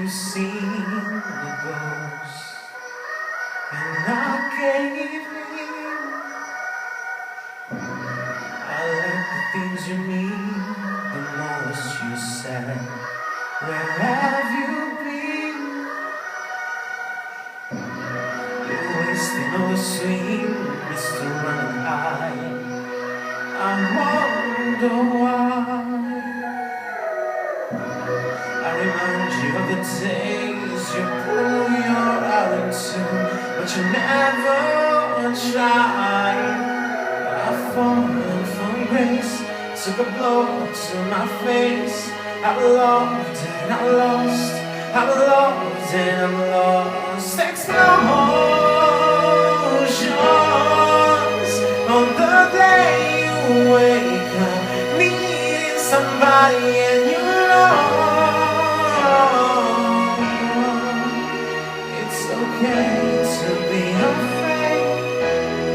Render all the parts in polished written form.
you've seen the ghost, and I gave in. I like the things you mean the most. You said, where have you been? You're wasting all the sweetness to run high. I wonder why. I remind you of the days you blew your out into, but you never tried. I fallen from grace, took a blow to my face. I've loved and I lost, I've loved and I'm lost. Explosions on the day you wake up, needing somebody and you know it's okay to be afraid,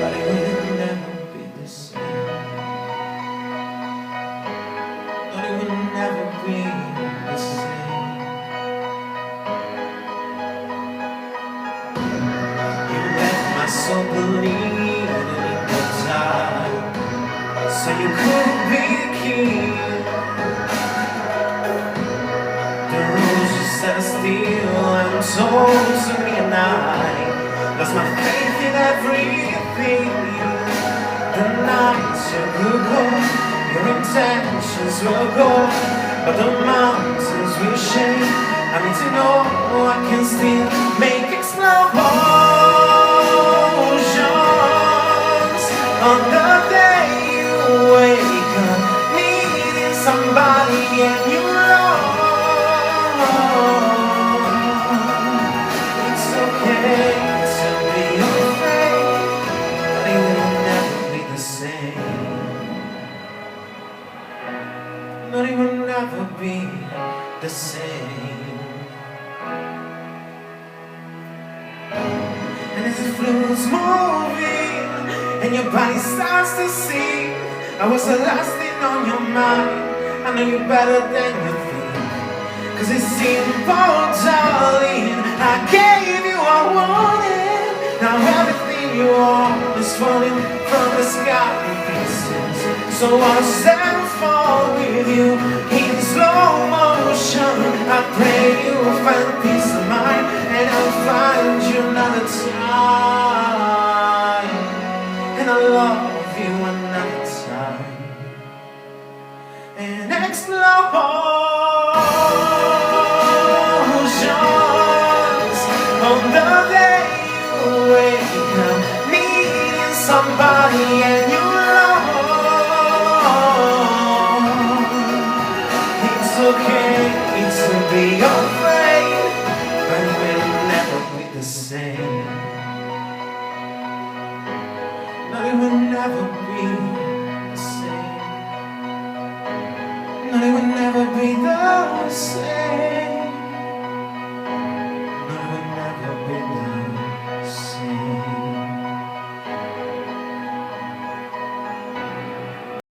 but it will never be the same. But it will never be the same. You left my soul bleeding in the time, so you could be king. The rules you set us still and told to me, and I lost my faith in everything. The nights you could go, your intentions will go, but the mountains will shake. I need to know I can still make explosions on the day you wake up, needing somebody and you love. It's okay to be afraid, but it will never be the same. But it will never be the same. And as the fluid's moving and your body starts to sing, I was the last thing on your mind. I know you better than you think, 'cause it's simple, darling. I gave you all I wanted. Now everything you want is falling from the sky in pieces. So I'll stand fall with you in slow motion. I pray you will find peace of mind, and I'll find you another time, and I'll love you another time. And explosions on the day you wake up, needing somebody and you love. It's okay to be afraid, but it will never be the same. No, it will never be the same. No, it will never be the same.